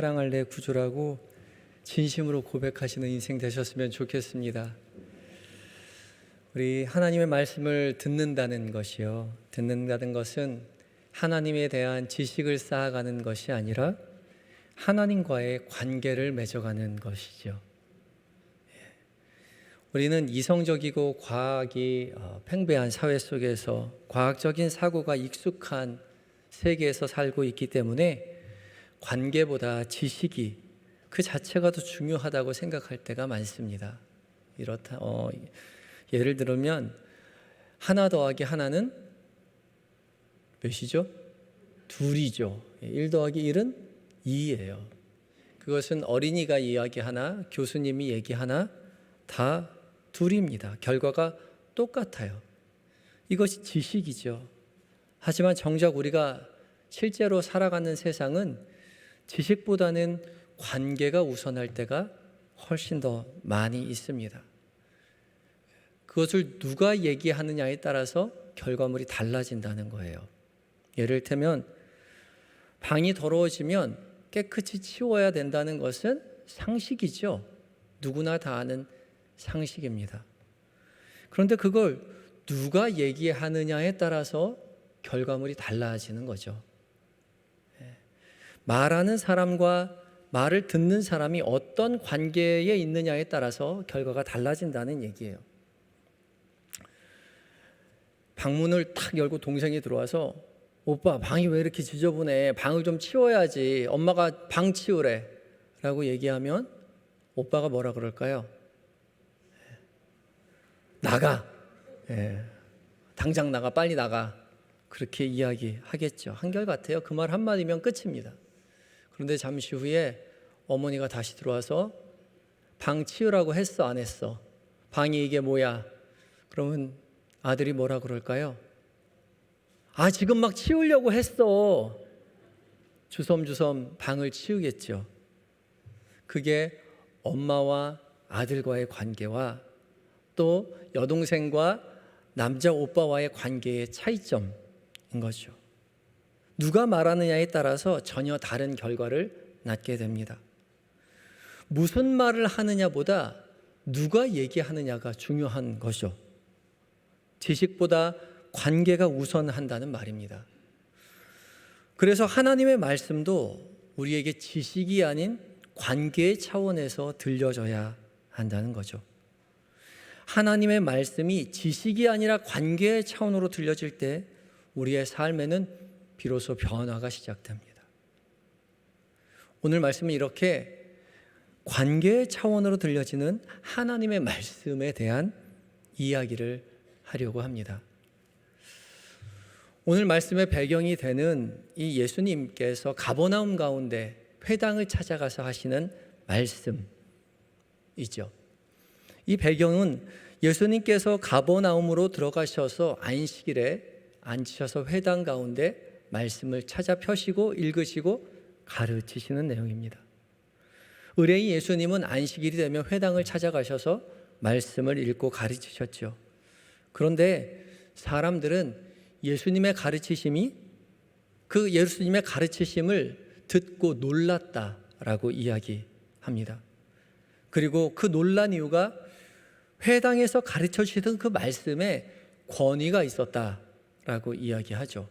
사랑할 내 구주라고 진심으로 고백하시는 인생 되셨으면 좋겠습니다. 우리 하나님의 말씀을 듣는다는 것이요, 듣는다는 것은 하나님에 대한 지식을 쌓아가는 것이 아니라 하나님과의 관계를 맺어가는 것이죠. 우리는 이성적이고 과학이 팽배한 사회 속에서 과학적인 사고가 익숙한 세계에서 살고 있기 때문에 관계보다 지식이 그 자체가 더 중요하다고 생각할 때가 많습니다. 예를 들면 하나 더하기 하나는 몇이죠? 2이죠. 1 더하기 1은 2예요. 그것은 어린이가 이야기하나 교수님이 얘기하나 다 2입니다. 결과가 똑같아요. 이것이 지식이죠. 하지만 정작 우리가 실제로 살아가는 세상은 지식보다는 관계가 우선할 때가 훨씬 더 많이 있습니다. 그것을 누가 얘기하느냐에 따라서 결과물이 달라진다는 거예요. 예를 들면 방이 더러워지면 깨끗이 치워야 된다는 것은 상식이죠. 누구나 다 아는 상식입니다. 그런데 그걸 누가 얘기하느냐에 따라서 결과물이 달라지는 거죠. 말하는 사람과 말을 듣는 사람이 어떤 관계에 있느냐에 따라서 결과가 달라진다는 얘기예요. 방문을 탁 열고 동생이 들어와서 오빠 방이 왜 이렇게 지저분해, 방을 좀 치워야지, 엄마가 방 치우래 라고 얘기하면 오빠가 뭐라 그럴까요? 나가, 당장 나가, 빨리 나가, 그렇게 이야기하겠죠. 한결같아요. 그 말 한마디면 끝입니다. 그런데 잠시 후에 어머니가 다시 들어와서 방 치우라고 했어, 안 했어? 방이 이게 뭐야? 그러면 아들이 뭐라 그럴까요? 아, 지금 막 치우려고 했어. 주섬주섬 방을 치우겠죠. 그게 엄마와 아들과의 관계와 또 여동생과 남자 오빠와의 관계의 차이점인 거죠. 누가 말하느냐에 따라서 전혀 다른 결과를 낳게 됩니다. 무슨 말을 하느냐보다 누가 얘기하느냐가 중요한 것이죠. 지식보다 관계가 우선한다는 말입니다. 그래서 하나님의 말씀도 우리에게 지식이 아닌 관계의 차원에서 들려져야 한다는 거죠. 하나님의 말씀이 지식이 아니라 관계의 차원으로 들려질 때 우리의 삶에는 비로소 변화가 시작됩니다. 오늘 말씀은 이렇게 관계의 차원으로 들려지는 하나님의 말씀에 대한 이야기를 하려고 합니다. 오늘 말씀의 배경이 되는 이 예수님께서 가버나움 가운데 회당을 찾아가서 하시는 말씀이죠. 이 배경은 예수님께서 가버나움으로 들어가셔서 안식일에 앉으셔서 회당 가운데 말씀을 찾아 펴시고 읽으시고 가르치시는 내용입니다. 의뢰인 예수님은 안식일이 되면 회당을 찾아가셔서 말씀을 읽고 가르치셨죠. 그런데 사람들은 예수님의 가르치심을 듣고 놀랐다라고 이야기합니다. 그리고 그 놀란 이유가 회당에서 가르쳐 주시던 그 말씀에 권위가 있었다라고 이야기하죠.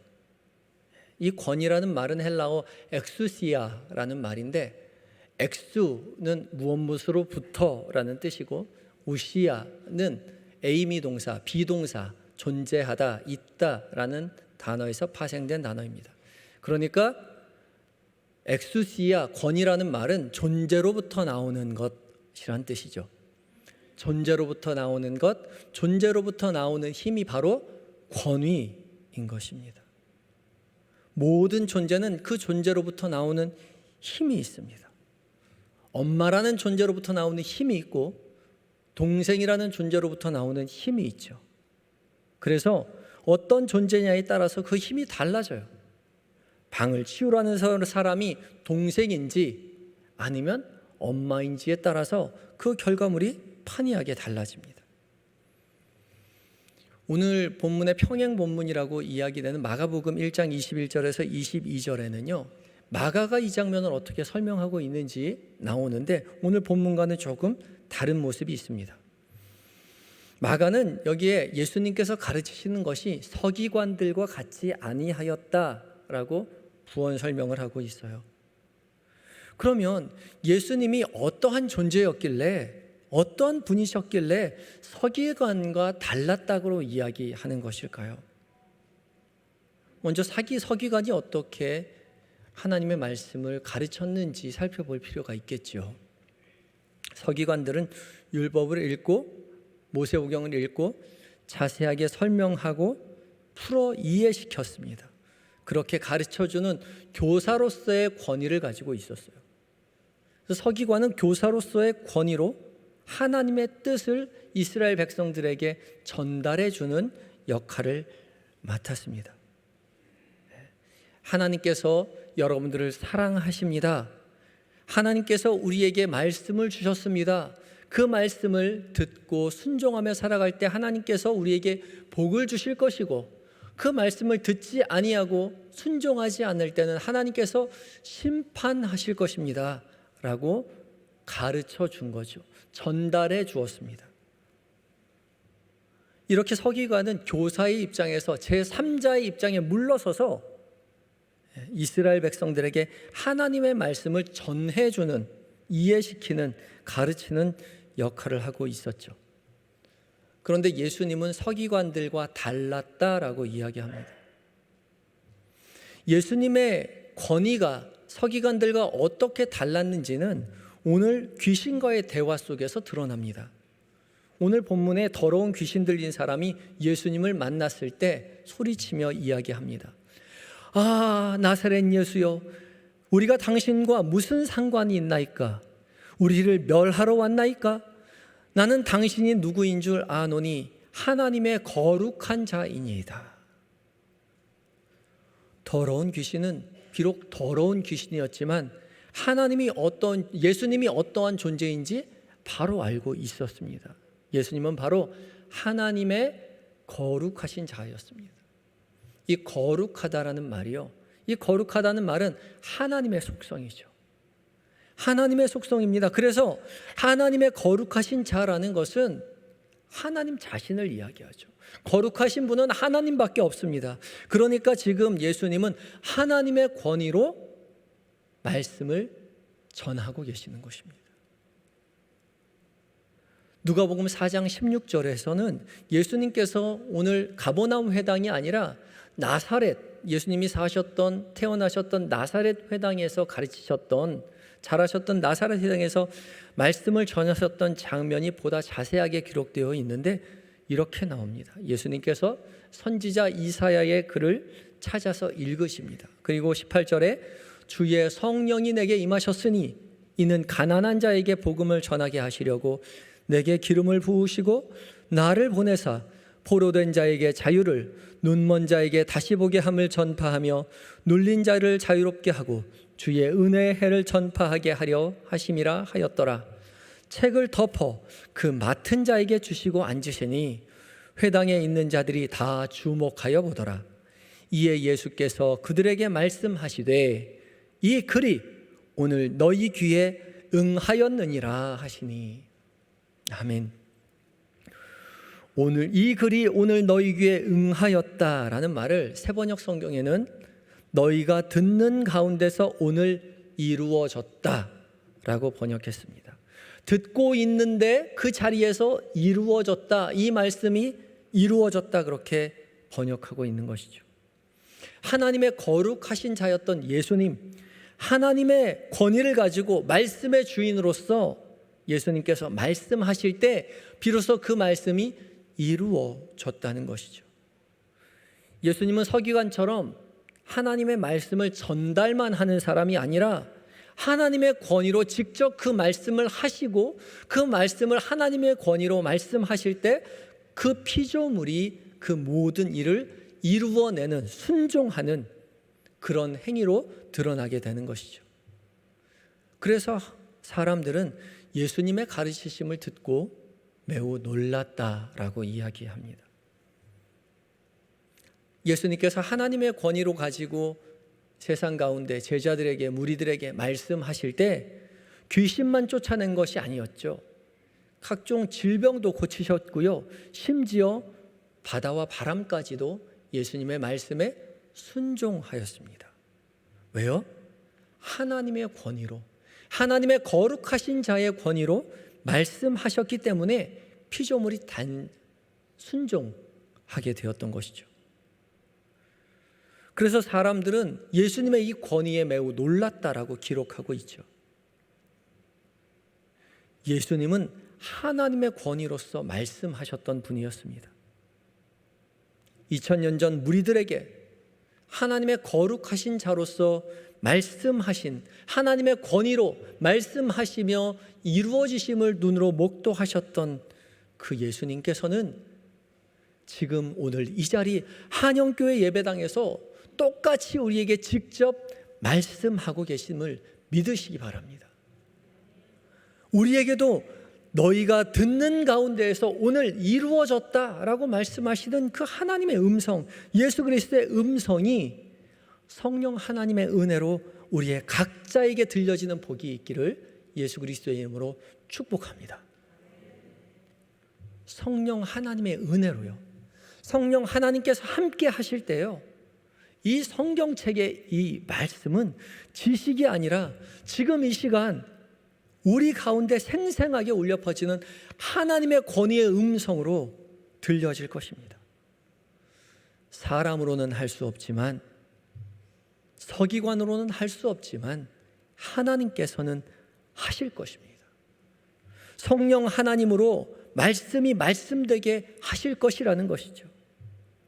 이 권위라는 말은 헬라어 엑수시아라는 말인데, 엑수는 무엇으로부터라는 뜻이고 우시아는 에이미 동사, 비동사, 존재하다, 있다라는 단어에서 파생된 단어입니다. 그러니까 엑수시아, 권위라는 말은 존재로부터 나오는 것이란 뜻이죠. 존재로부터 나오는 것, 존재로부터 나오는 힘이 바로 권위인 것입니다. 모든 존재는 그 존재로부터 나오는 힘이 있습니다. 엄마라는 존재로부터 나오는 힘이 있고 동생이라는 존재로부터 나오는 힘이 있죠. 그래서 어떤 존재냐에 따라서 그 힘이 달라져요. 방을 치우라는 사람이 동생인지 아니면 엄마인지에 따라서 그 결과물이 판이하게 달라집니다. 오늘 본문의 평행 본문이라고 이야기되는 마가복음 1장 21절에서 22절에는요 마가가 이 장면을 어떻게 설명하고 있는지 나오는데 오늘 본문과는 조금 다른 모습이 있습니다. 마가는 여기에 예수님께서 가르치시는 것이 서기관들과 같지 아니하였다라고 부언 설명을 하고 있어요. 그러면 예수님이 어떠한 존재였길래, 어떠한 분이셨길래 서기관과 달랐다고 이야기하는 것일까요? 먼저 서기관이 어떻게 하나님의 말씀을 가르쳤는지 살펴볼 필요가 있겠죠. 서기관들은 율법을 읽고 모세오경을 읽고 자세하게 설명하고 풀어 이해시켰습니다. 그렇게 가르쳐주는 교사로서의 권위를 가지고 있었어요. 그래서 서기관은 교사로서의 권위로 하나님의 뜻을 이스라엘 백성들에게 전달해주는 역할을 맡았습니다. 하나님께서 여러분들을 사랑하십니다. 하나님께서 우리에게 말씀을 주셨습니다. 그 말씀을 듣고 순종하며 살아갈 때 하나님께서 우리에게 복을 주실 것이고, 그 말씀을 듣지 아니하고 순종하지 않을 때는 하나님께서 심판하실 것입니다 라고 가르쳐 준 거죠. 전달해 주었습니다. 이렇게 서기관은 교사의 입장에서 제3자의 입장에 물러서서 이스라엘 백성들에게 하나님의 말씀을 전해주는, 이해시키는, 가르치는 역할을 하고 있었죠. 그런데 예수님은 서기관들과 달랐다라고 이야기합니다. 예수님의 권위가 서기관들과 어떻게 달랐는지는 오늘 귀신과의 대화 속에서 드러납니다. 오늘 본문에 더러운 귀신 들린 사람이 예수님을 만났을 때 소리치며 이야기합니다. 아, 나사렛 예수여, 우리가 당신과 무슨 상관이 있나이까? 우리를 멸하러 왔나이까? 나는 당신이 누구인 줄 아노니 하나님의 거룩한 자이니이다. 더러운 귀신은 비록 더러운 귀신이었지만 예수님이 어떠한 존재인지 바로 알고 있었습니다. 예수님은 바로 하나님의 거룩하신 자였습니다. 이 거룩하다라는 말이요, 이 거룩하다는 말은 하나님의 속성이죠. 하나님의 속성입니다. 그래서 하나님의 거룩하신 자라는 것은 하나님 자신을 이야기하죠. 거룩하신 분은 하나님밖에 없습니다. 그러니까 지금 예수님은 하나님의 권위로 말씀을 전하고 계시는 것입니다. 누가복음 4장 16절에서는 예수님께서 오늘 가버나움 회당이 아니라 나사렛, 예수님이 태어나셨던 나사렛 회당에서 가르치셨던, 잘하셨던 나사렛 회당에서 말씀을 전하셨던 장면이 보다 자세하게 기록되어 있는데 이렇게 나옵니다. 예수님께서 선지자 이사야의 글을 찾아서 읽으십니다. 그리고 18절에 주의 성령이 내게 임하셨으니 이는 가난한 자에게 복음을 전하게 하시려고 내게 기름을 부으시고 나를 보내사 포로된 자에게 자유를, 눈먼 자에게 다시 보게 함을 전파하며 눌린 자를 자유롭게 하고 주의 은혜의 해를 전파하게 하려 하심이라 하였더라. 책을 덮어 그 맡은 자에게 주시고 앉으시니 회당에 있는 자들이 다 주목하여 보더라. 이에 예수께서 그들에게 말씀하시되 이 글이 오늘 너희 귀에 응하였느니라 하시니. 아멘. 이 글이 오늘 너희 귀에 응하였다라는 말을 세번역 성경에는 너희가 듣는 가운데서 오늘 이루어졌다라고 번역했습니다. 듣고 있는데 그 자리에서 이루어졌다, 이 말씀이 이루어졌다, 그렇게 번역하고 있는 것이죠. 하나님의 거룩하신 자였던 예수님, 하나님의 권위를 가지고 말씀의 주인으로서 예수님께서 말씀하실 때 비로소 그 말씀이 이루어졌다는 것이죠. 예수님은 서기관처럼 하나님의 말씀을 전달만 하는 사람이 아니라 하나님의 권위로 직접 그 말씀을 하시고 그 말씀을 하나님의 권위로 말씀하실 때 그 피조물이 그 모든 일을 이루어내는, 순종하는 그런 행위로 드러나게 되는 것이죠. 그래서 사람들은 예수님의 가르치심을 듣고 매우 놀랐다라고 이야기합니다. 예수님께서 하나님의 권위로 가지고 세상 가운데 제자들에게, 무리들에게 말씀하실 때 귀신만 쫓아낸 것이 아니었죠. 각종 질병도 고치셨고요. 심지어 바다와 바람까지도 예수님의 말씀에 순종하였습니다. 왜요? 하나님의 권위로, 하나님의 거룩하신 자의 권위로 말씀하셨기 때문에 피조물이 순종하게 되었던 것이죠. 그래서 사람들은 예수님의 이 권위에 매우 놀랐다라고 기록하고 있죠. 예수님은 하나님의 권위로서 말씀하셨던 분이었습니다. 2000년 전 무리들에게 하나님의 거룩하신 자로서 말씀하신, 하나님의 권위로 말씀하시며 이루어지심을 눈으로 목도하셨던 그 예수님께서는 지금 오늘 이 자리 한영교회 예배당에서 똑같이 우리에게 직접 말씀하고 계심을 믿으시기 바랍니다. 우리에게도 너희가 듣는 가운데에서 오늘 이루어졌다라고 말씀하시던 그 하나님의 음성, 예수 그리스도의 음성이 성령 하나님의 은혜로 우리의 각자에게 들려지는 복이 있기를 예수 그리스도의 이름으로 축복합니다. 성령 하나님의 은혜로요. 성령 하나님께서 함께 하실 때요, 이 성경책의 이 말씀은 지식이 아니라 지금 이 시간 우리 가운데 생생하게 울려 퍼지는 하나님의 권위의 음성으로 들려질 것입니다. 사람으로는 할 수 없지만, 서기관으로는 할 수 없지만 하나님께서는 하실 것입니다. 성령 하나님으로 말씀이 말씀되게 하실 것이라는 것이죠.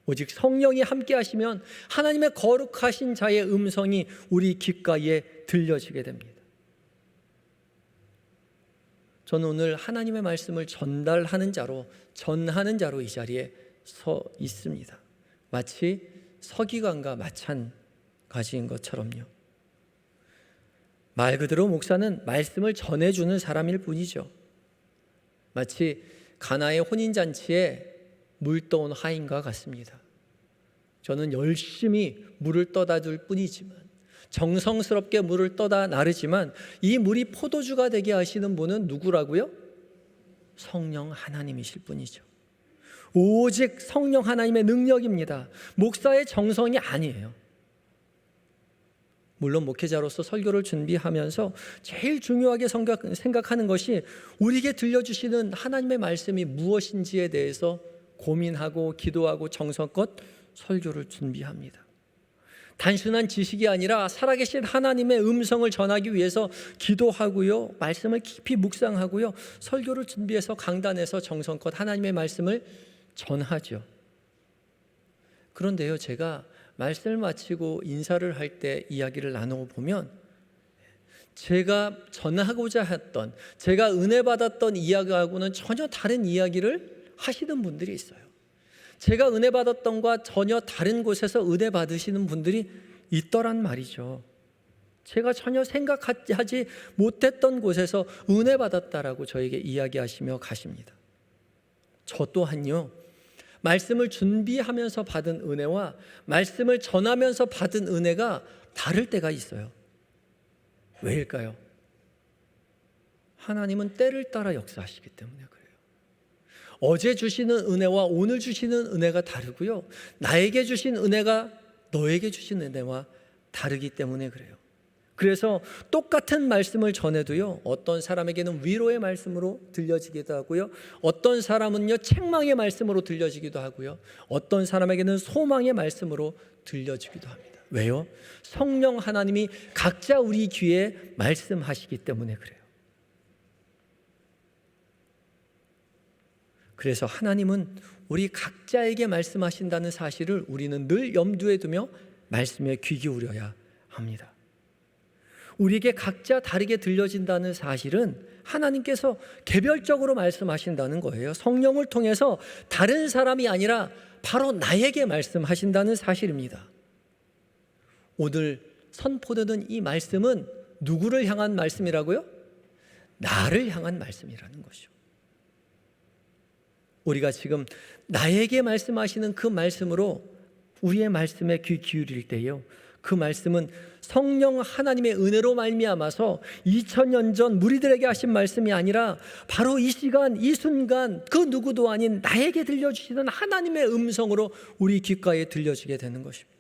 오직 성령이 함께 하시면 하나님의 거룩하신 자의 음성이 우리 귓가에 들려지게 됩니다. 저는 오늘 하나님의 말씀을 전달하는 자로, 전하는 자로 이 자리에 서 있습니다. 마치 서기관과 마찬가지인 것처럼요. 말 그대로 목사는 말씀을 전해주는 사람일 뿐이죠. 마치 가나의 혼인잔치에 물 떠온 하인과 같습니다. 저는 열심히 물을 떠다 줄 뿐이지만, 정성스럽게 물을 떠다 나르지만 이 물이 포도주가 되게 하시는 분은 누구라고요? 성령 하나님이실 뿐이죠. 오직 성령 하나님의 능력입니다. 목사의 정성이 아니에요. 물론 목회자로서 설교를 준비하면서 제일 중요하게 생각하는 것이 우리에게 들려주시는 하나님의 말씀이 무엇인지에 대해서 고민하고 기도하고 정성껏 설교를 준비합니다. 단순한 지식이 아니라 살아계신 하나님의 음성을 전하기 위해서 기도하고요, 말씀을 깊이 묵상하고요, 설교를 준비해서 강단에서 정성껏 하나님의 말씀을 전하죠. 그런데요, 제가 말씀을 마치고 인사를 할 때 이야기를 나누어 보면 제가 전하고자 했던, 제가 은혜 받았던 이야기하고는 전혀 다른 이야기를 하시는 분들이 있어요. 제가 은혜 받았던 것과 전혀 다른 곳에서 은혜 받으시는 분들이 있더란 말이죠. 제가 전혀 생각하지 못했던 곳에서 은혜 받았다라고 저에게 이야기하시며 가십니다. 저 또한요, 말씀을 준비하면서 받은 은혜와 말씀을 전하면서 받은 은혜가 다를 때가 있어요. 왜일까요? 하나님은 때를 따라 역사하시기 때문에 그래요. 어제 주시는 은혜와 오늘 주시는 은혜가 다르고요, 나에게 주신 은혜가 너에게 주신 은혜와 다르기 때문에 그래요. 그래서 똑같은 말씀을 전해도요, 어떤 사람에게는 위로의 말씀으로 들려지기도 하고요, 어떤 사람은요 책망의 말씀으로 들려지기도 하고요, 어떤 사람에게는 소망의 말씀으로 들려지기도 합니다. 왜요? 성령 하나님이 각자 우리 귀에 말씀하시기 때문에 그래요. 그래서 하나님은 우리 각자에게 말씀하신다는 사실을 우리는 늘 염두에 두며 말씀에 귀 기울여야 합니다. 우리에게 각자 다르게 들려진다는 사실은 하나님께서 개별적으로 말씀하신다는 거예요. 성령을 통해서 다른 사람이 아니라 바로 나에게 말씀하신다는 사실입니다. 오늘 선포되는 이 말씀은 누구를 향한 말씀이라고요? 나를 향한 말씀이라는 것이죠. 우리가 지금 나에게 말씀하시는 그 말씀으로 우리의 말씀에 귀 기울일 때요, 그 말씀은 성령 하나님의 은혜로 말미암아서 2000년 전 무리들에게 하신 말씀이 아니라 바로 이 시간 이 순간 그 누구도 아닌 나에게 들려주시는 하나님의 음성으로 우리 귓가에 들려지게 되는 것입니다.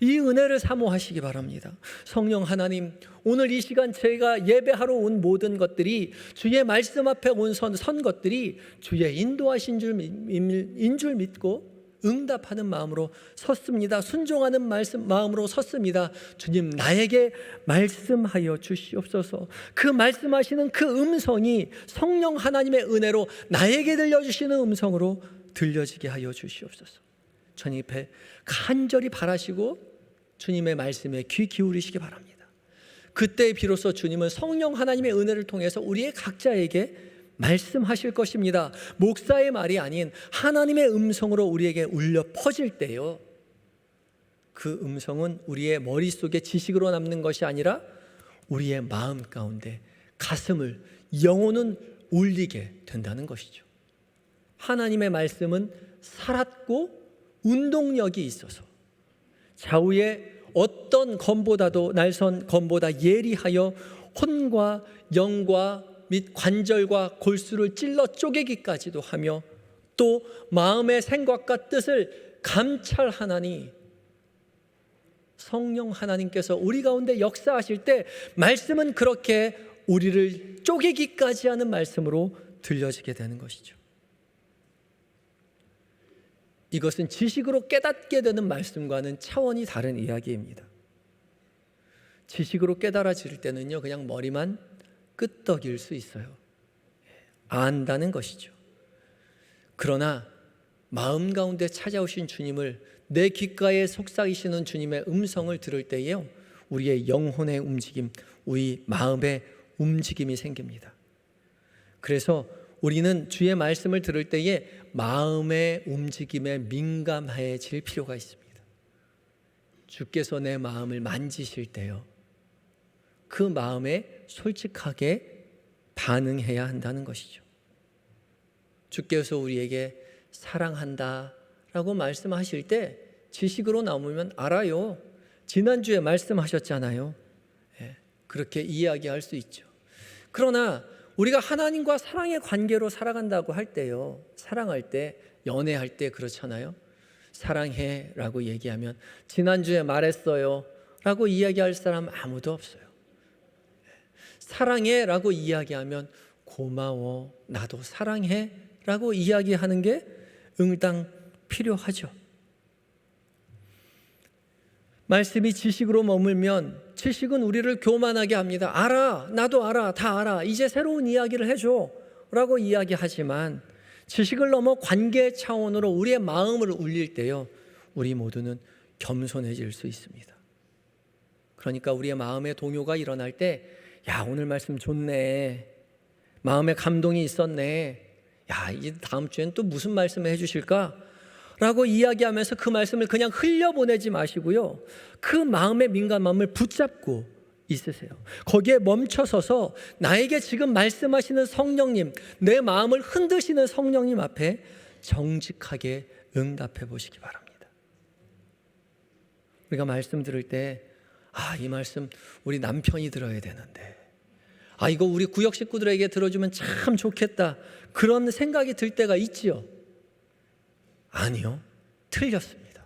이 은혜를 사모하시기 바랍니다. 성령 하나님, 오늘 이 시간 제가 예배하러 온 모든 것들이 주의 말씀 앞에 선 것들이 주의 인도하신 줄 믿고 응답하는 마음으로 섰습니다. 순종하는 마음으로 섰습니다. 주님, 나에게 말씀하여 주시옵소서. 그 말씀하시는 그 음성이 성령 하나님의 은혜로 나에게 들려주시는 음성으로 들려지게 하여 주시옵소서. 주님 앞에 간절히 바라시고 주님의 말씀에 귀 기울이시기 바랍니다. 그때 비로소 주님은 성령 하나님의 은혜를 통해서 우리의 각자에게 말씀하실 것입니다. 목사의 말이 아닌 하나님의 음성으로 우리에게 울려 퍼질 때요, 그 음성은 우리의 머릿속에 지식으로 남는 것이 아니라 우리의 마음 가운데 가슴을, 영혼은 울리게 된다는 것이죠. 하나님의 말씀은 살았고 운동력이 있어서 좌우의 어떤 검보다도 날선 검보다 예리하여 혼과 영과 및 관절과 골수를 찔러 쪼개기까지도 하며 또 마음의 생각과 뜻을 감찰하나니, 성령 하나님께서 우리 가운데 역사하실 때 말씀은 그렇게 우리를 쪼개기까지 하는 말씀으로 들려지게 되는 것이죠. 이것은 지식으로 깨닫게 되는 말씀과는 차원이 다른 이야기입니다. 지식으로 깨달아질 때는요, 그냥 머리만 끄떡일 수 있어요. 안다는 것이죠. 그러나 마음 가운데 찾아오신 주님을, 내 귓가에 속삭이시는 주님의 음성을 들을 때에요, 우리의 영혼의 움직임, 우리 마음의 움직임이 생깁니다. 그래서 우리는 주의 말씀을 들을 때에 마음의 움직임에 민감해질 필요가 있습니다. 주께서 내 마음을 만지실 때요, 그 마음에 솔직하게 반응해야 한다는 것이죠. 주께서 우리에게 사랑한다 라고 말씀하실 때 지식으로 나오면 알아요. 지난주에 말씀하셨잖아요. 그렇게 이야기할 수 있죠. 그러나 우리가 하나님과 사랑의 관계로 살아간다고 할 때요, 사랑할 때, 연애할 때 그렇잖아요. 사랑해 라고 얘기하면 지난주에 말했어요 라고 이야기할 사람 아무도 없어요. 사랑해 라고 이야기하면 고마워, 나도 사랑해 라고 이야기하는 게 응당 필요하죠. 말씀이 지식으로 머물면 지식은 우리를 교만하게 합니다. 알아, 나도 알아, 다 알아, 이제 새로운 이야기를 해줘 라고 이야기하지만, 지식을 넘어 관계 차원으로 우리의 마음을 울릴 때요, 우리 모두는 겸손해질 수 있습니다. 그러니까 우리의 마음의 동요가 일어날 때, 야, 오늘 말씀 좋네, 마음에 감동이 있었네, 야, 이 다음 주엔 또 무슨 말씀을 해주실까? 라고 이야기하면서 그 말씀을 그냥 흘려보내지 마시고요, 그 마음의 민감함을 붙잡고 있으세요. 거기에 멈춰서서 나에게 지금 말씀하시는 성령님, 내 마음을 흔드시는 성령님 앞에 정직하게 응답해 보시기 바랍니다. 우리가 말씀 들을 때, 이 말씀 우리 남편이 들어야 되는데, 이거 우리 구역 식구들에게 들어주면 참 좋겠다, 그런 생각이 들 때가 있지요. 아니요, 틀렸습니다.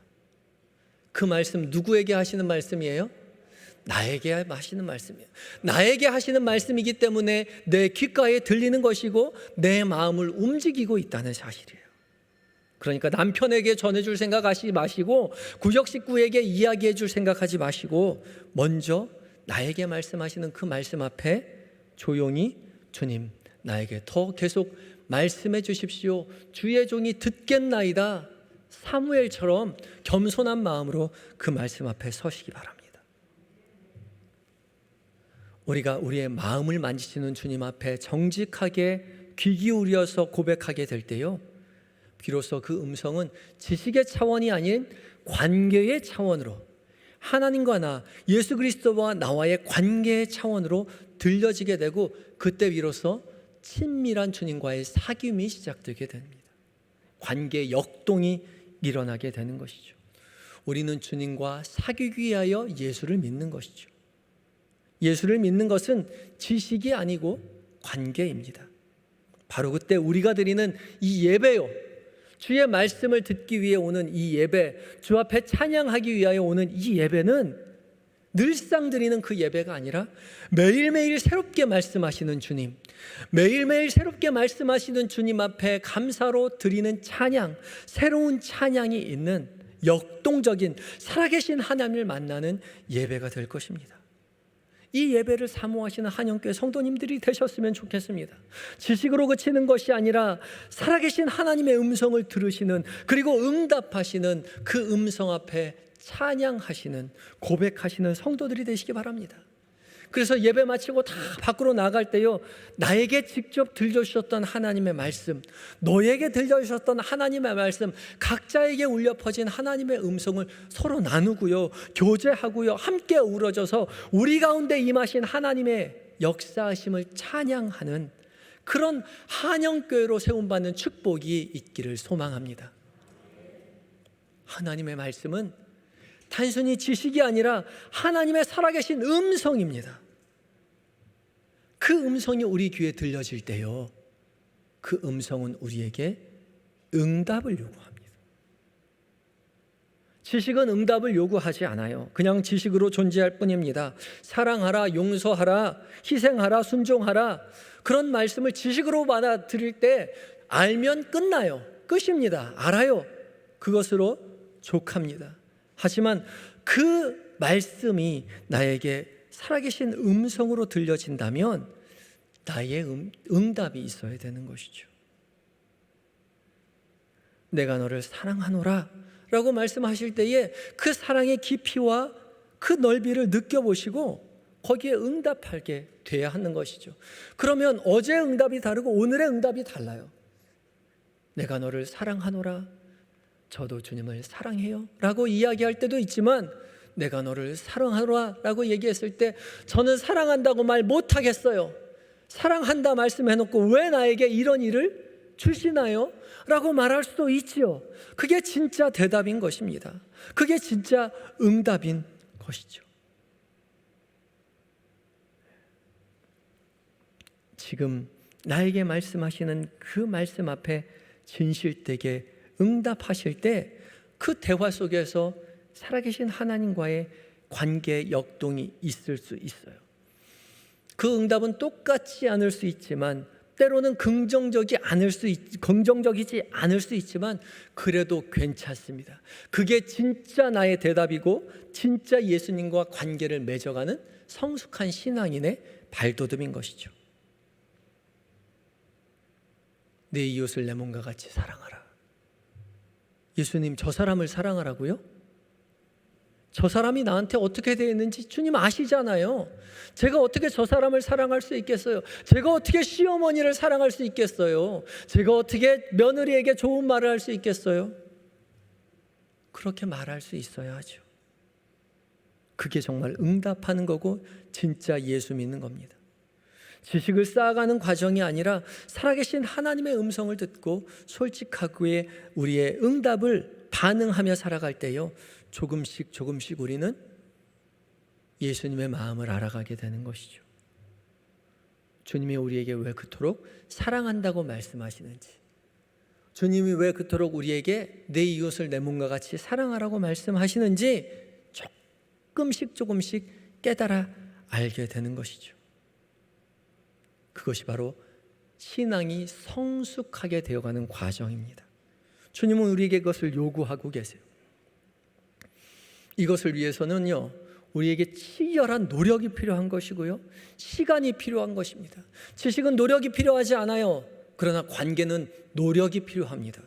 그 말씀 누구에게 하시는 말씀이에요? 나에게 하시는 말씀이에요. 나에게 하시는 말씀이기 때문에 내 귓가에 들리는 것이고 내 마음을 움직이고 있다는 사실이에요. 그러니까 남편에게 전해줄 생각하지 마시고, 구역 식구에게 이야기해 줄 생각하지 마시고, 먼저 나에게 말씀하시는 그 말씀 앞에 조용히, 주님, 나에게 더 계속 말씀해 주십시오, 주의 종이 듣겠나이다, 사무엘처럼 겸손한 마음으로 그 말씀 앞에 서시기 바랍니다. 우리가 우리의 마음을 만지시는 주님 앞에 정직하게 귀 기울여서 고백하게 될 때요, 비로소 그 음성은 지식의 차원이 아닌 관계의 차원으로, 하나님과 나, 예수 그리스도와 나와의 관계의 차원으로 들려지게 되고, 그때 비로소 친밀한 주님과의 사귐이 시작되게 됩니다. 관계의 역동이 일어나게 되는 것이죠. 우리는 주님과 사귀기 위하여 예수를 믿는 것이죠. 예수를 믿는 것은 지식이 아니고 관계입니다. 바로 그때 우리가 드리는 이 예배요, 주의 말씀을 듣기 위해 오는 이 예배, 주 앞에 찬양하기 위하여 오는 이 예배는 늘상 드리는 그 예배가 아니라 매일매일 새롭게 말씀하시는 주님, 매일매일 새롭게 말씀하시는 주님 앞에 감사로 드리는 찬양, 새로운 찬양이 있는 역동적인 살아계신 하나님을 만나는 예배가 될 것입니다. 이 예배를 사모하시는 한영교회 성도님들이 되셨으면 좋겠습니다. 지식으로 그치는 것이 아니라 살아계신 하나님의 음성을 들으시는, 그리고 응답하시는 그 음성 앞에 찬양하시는, 고백하시는 성도들이 되시기 바랍니다. 그래서 예배 마치고 다 밖으로 나갈 때요, 나에게 직접 들려주셨던 하나님의 말씀, 너에게 들려주셨던 하나님의 말씀, 각자에게 울려 퍼진 하나님의 음성을 서로 나누고요, 교제하고요, 함께 어우러져서 우리 가운데 임하신 하나님의 역사하심을 찬양하는 그런 한영교회로 세움받는 축복이 있기를 소망합니다. 하나님의 말씀은 단순히 지식이 아니라 하나님의 살아계신 음성입니다. 그 음성이 우리 귀에 들려질 때요, 그 음성은 우리에게 응답을 요구합니다. 지식은 응답을 요구하지 않아요. 그냥 지식으로 존재할 뿐입니다. 사랑하라, 용서하라, 희생하라, 순종하라, 그런 말씀을 지식으로 받아들일 때 알면 끝나요. 끝입니다. 알아요. 그것으로 족합니다. 하지만 그 말씀이 나에게 살아계신 음성으로 들려진다면 나의 응답이 있어야 되는 것이죠. 내가 너를 사랑하노라 라고 말씀하실 때에 그 사랑의 깊이와 그 넓이를 느껴보시고 거기에 응답하게 돼야 하는 것이죠. 그러면 어제의 응답이 다르고 오늘의 응답이 달라요. 내가 너를 사랑하노라, 저도 주님을 사랑해요 라고 이야기할 때도 있지만, 내가 너를 사랑하노라 라고 얘기했을 때 저는 사랑한다고 말 못하겠어요, 사랑한다 말씀해놓고 왜 나에게 이런 일을 주시나요? 라고 말할 수도 있지요. 그게 진짜 대답인 것입니다. 그게 진짜 응답인 것이죠. 지금 나에게 말씀하시는 그 말씀 앞에 진실되게 응답하실 때 그 대화 속에서 살아계신 하나님과의 관계 역동이 있을 수 있어요. 그 응답은 똑같지 않을 수 있지만, 때로는 긍정적이지 않을 수 있지만 그래도 괜찮습니다. 그게 진짜 나의 대답이고 진짜 예수님과 관계를 맺어가는 성숙한 신앙인의 발돋움인 것이죠. 내 이웃을 내 몸과 같이 사랑하라. 예수님, 저 사람을 사랑하라고요? 저 사람이 나한테 어떻게 되어 있는지 주님 아시잖아요. 제가 어떻게 저 사람을 사랑할 수 있겠어요? 제가 어떻게 시어머니를 사랑할 수 있겠어요? 제가 어떻게 며느리에게 좋은 말을 할 수 있겠어요? 그렇게 말할 수 있어야 하죠. 그게 정말 응답하는 거고 진짜 예수 믿는 겁니다. 지식을 쌓아가는 과정이 아니라 살아계신 하나님의 음성을 듣고 솔직하게 우리의 응답을 반응하며 살아갈 때요, 조금씩 우리는 예수님의 마음을 알아가게 되는 것이죠. 주님이 우리에게 왜 그토록 사랑한다고 말씀하시는지, 주님이 왜 그토록 우리에게 내 이웃을 내 몸과 같이 사랑하라고 말씀하시는지 조금씩 깨달아 알게 되는 것이죠. 그것이 바로 신앙이 성숙하게 되어가는 과정입니다. 주님은 우리에게 그것을 요구하고 계세요. 이것을 위해서는요, 우리에게 치열한 노력이 필요한 것이고요, 시간이 필요한 것입니다. 지식은 노력이 필요하지 않아요. 그러나 관계는 노력이 필요합니다.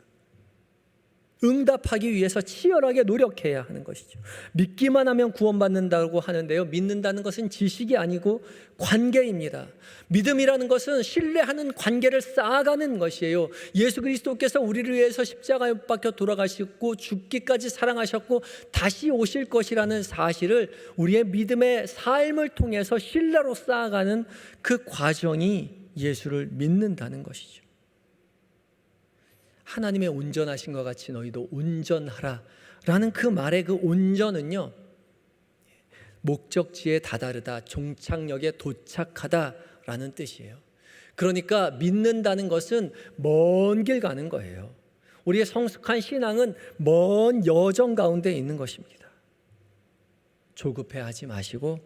응답하기 위해서 치열하게 노력해야 하는 것이죠. 믿기만 하면 구원받는다고 하는데요, 믿는다는 것은 지식이 아니고 관계입니다. 믿음이라는 것은 신뢰하는 관계를 쌓아가는 것이에요. 예수 그리스도께서 우리를 위해서 십자가에 못 박혀 돌아가시고 죽기까지 사랑하셨고 다시 오실 것이라는 사실을 우리의 믿음의 삶을 통해서 신뢰로 쌓아가는 그 과정이 예수를 믿는다는 것이죠. 하나님의 온전하신 것 같이 너희도 온전하라 라는 그 말의 그 온전은요, 목적지에 다다르다, 종착역에 도착하다라는 뜻이에요. 그러니까 믿는다는 것은 먼 길 가는 거예요. 우리의 성숙한 신앙은 먼 여정 가운데 있는 것입니다. 조급해하지 마시고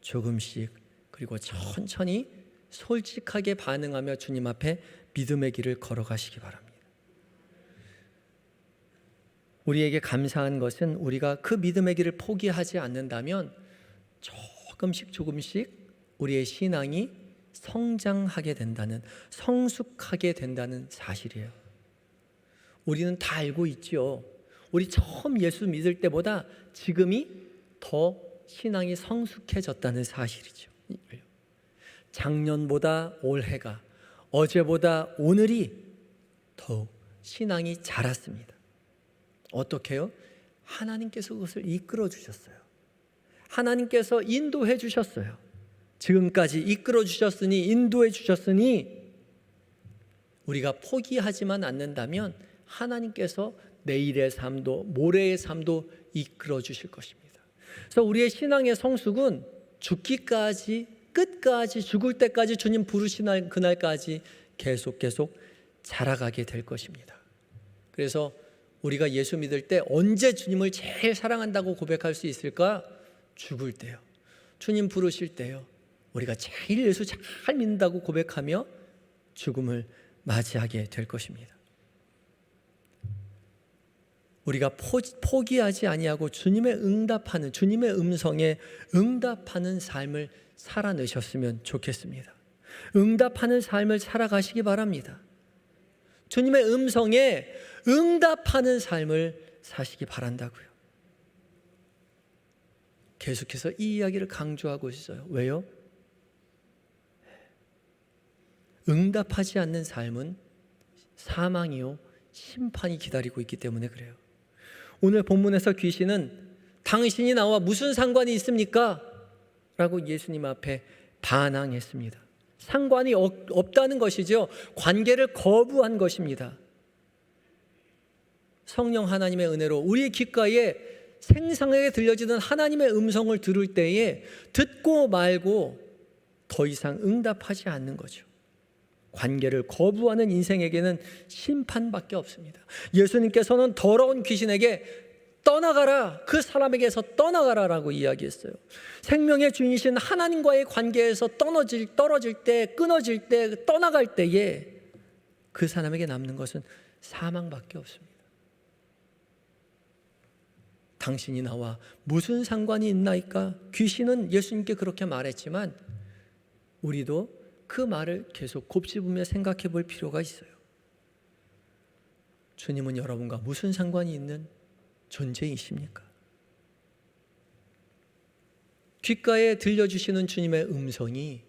조금씩, 그리고 천천히 솔직하게 반응하며 주님 앞에 믿음의 길을 걸어가시기 바랍니다. 우리에게 감사한 것은 우리가 그 믿음의 길을 포기하지 않는다면 조금씩 우리의 신앙이 성장하게 된다는, 성숙하게 된다는 사실이에요. 우리는 다 알고 있죠. 우리 처음 예수 믿을 때보다 지금이 더 신앙이 성숙해졌다는 사실이죠. 작년보다 올해가, 어제보다 오늘이 더욱 신앙이 자랐습니다. 어떻게요? 하나님께서 그것을 이끌어 주셨어요. 하나님께서 인도해 주셨어요. 지금까지 이끌어 주셨으니, 인도해 주셨으니 우리가 포기하지만 않는다면 하나님께서 내일의 삶도 모레의 삶도 이끌어 주실 것입니다. 그래서 우리의 신앙의 성숙은 죽기까지, 끝까지, 죽을 때까지, 주님 부르시는 그날까지 계속 자라가게 될 것입니다. 그래서 우리가 예수 믿을 때 언제 주님을 제일 사랑한다고 고백할 수 있을까? 죽을 때요. 주님 부르실 때요. 우리가 제일 예수 잘 믿는다고 고백하며 죽음을 맞이하게 될 것입니다. 우리가 포기하지 아니하고 주님의 응답하는, 주님의 음성에 응답하는 삶을 살아내셨으면 좋겠습니다. 응답하는 삶을 살아가시기 바랍니다. 주님의 음성에 응답하는 삶을 사시기 바란다고요. 계속해서 이 이야기를 강조하고 있어요. 왜요? 응답하지 않는 삶은 사망이요, 심판이 기다리고 있기 때문에 그래요. 오늘 본문에서 귀신은 당신이 나와 무슨 상관이 있습니까? 라고 예수님 앞에 반항했습니다. 상관이 없다는 것이죠. 관계를 거부한 것입니다. 성령 하나님의 은혜로 우리의 귓가에 생생하게 들려지는 하나님의 음성을 들을 때에 듣고 말고 더 이상 응답하지 않는 거죠. 관계를 거부하는 인생에게는 심판밖에 없습니다. 예수님께서는 더러운 귀신에게 떠나가라, 그 사람에게서 떠나가라라고 이야기했어요. 생명의 주인이신 하나님과의 관계에서 떨어질 때, 끊어질 때, 떠나갈 때에 그 사람에게 남는 것은 사망밖에 없습니다. 당신이 나와 무슨 상관이 있나이까? 귀신은 예수님께 그렇게 말했지만 우리도 그 말을 계속 곱씹으며 생각해 볼 필요가 있어요. 주님은 여러분과 무슨 상관이 있는 존재이십니까? 귓가에 들려주시는 주님의 음성이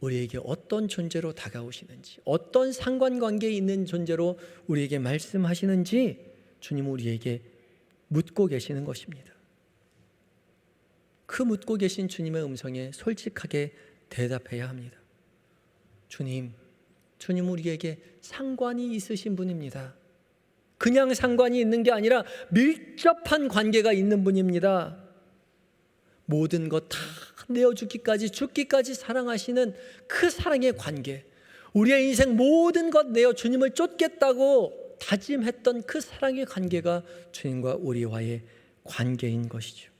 우리에게 어떤 존재로 다가오시는지, 어떤 상관관계에 있는 존재로 우리에게 말씀하시는지 주님은 우리에게 묻고 계시는 것입니다. 그 묻고 계신 주님의 음성에 솔직하게 대답해야 합니다. 주님 우리에게 상관이 있으신 분입니다. 그냥 상관이 있는 게 아니라 밀접한 관계가 있는 분입니다. 모든 것 다 내어주기까지, 죽기까지 사랑하시는 그 사랑의 관계, 우리의 인생 모든 것 내어 주님을 쫓겠다고 다짐했던 그 사랑의 관계가 주님과 우리와의 관계인 것이죠.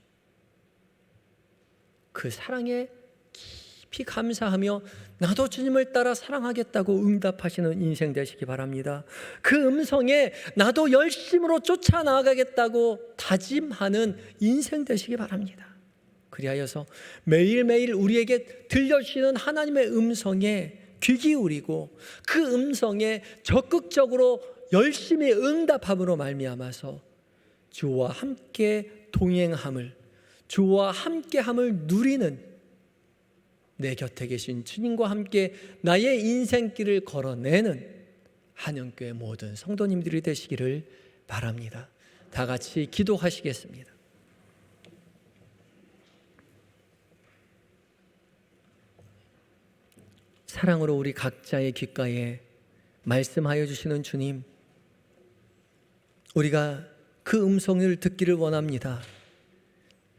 그 사랑에 깊이 감사하며 나도 주님을 따라 사랑하겠다고 응답하시는 인생 되시기 바랍니다. 그 음성에 나도 열심으로 쫓아나가겠다고 다짐하는 인생 되시기 바랍니다. 그리하여서 매일매일 우리에게 들려주시는 하나님의 음성에 귀 기울이고 그 음성에 적극적으로 열심히 응답함으로 말미암아서 주와 함께 동행함을, 주와 함께함을 누리는, 내 곁에 계신 주님과 함께 나의 인생길을 걸어내는 한영교회 모든 성도님들이 되시기를 바랍니다. 다 같이 기도하시겠습니다. 사랑으로 우리 각자의 귓가에 말씀하여 주시는 주님, 우리가 그 음성을 듣기를 원합니다.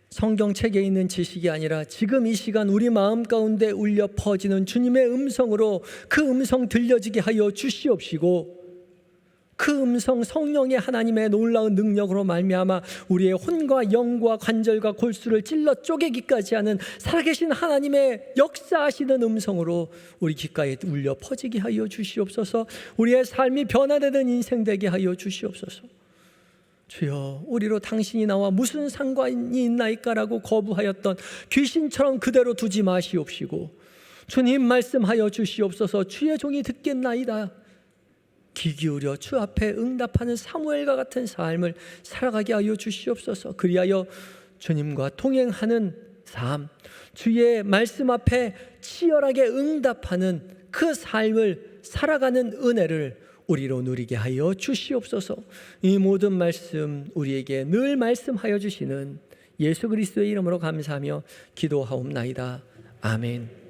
성경책에 있는 지식이 아니라 지금 이 시간 우리 마음 가운데 울려 퍼지는 주님의 음성으로 그 음성 들려지게 하여 주시옵시고, 그 음성 성령의 하나님의 놀라운 능력으로 말미암아 우리의 혼과 영과 관절과 골수를 찔러 쪼개기까지 하는 살아계신 하나님의 역사하시는 음성으로 우리 귓가에 울려 퍼지게 하여 주시옵소서. 우리의 삶이 변화되는 인생 되게 하여 주시옵소서. 주여, 우리로 당신이 나와 무슨 상관이 있나이까라고 거부하였던 귀신처럼 그대로 두지 마시옵시고, 주님 말씀하여 주시옵소서. 주의 종이 듣겠나이다. 귀 기울여 주 앞에 응답하는 사무엘과 같은 삶을 살아가게 하여 주시옵소서. 그리하여 주님과 동행하는 삶, 주의 말씀 앞에 치열하게 응답하는 그 삶을 살아가는 은혜를 우리로 누리게 하여 주시옵소서. 이 모든 말씀 우리에게 늘 말씀하여 주시는 예수 그리스도의 이름으로 감사하며 기도하옵나이다. 아멘.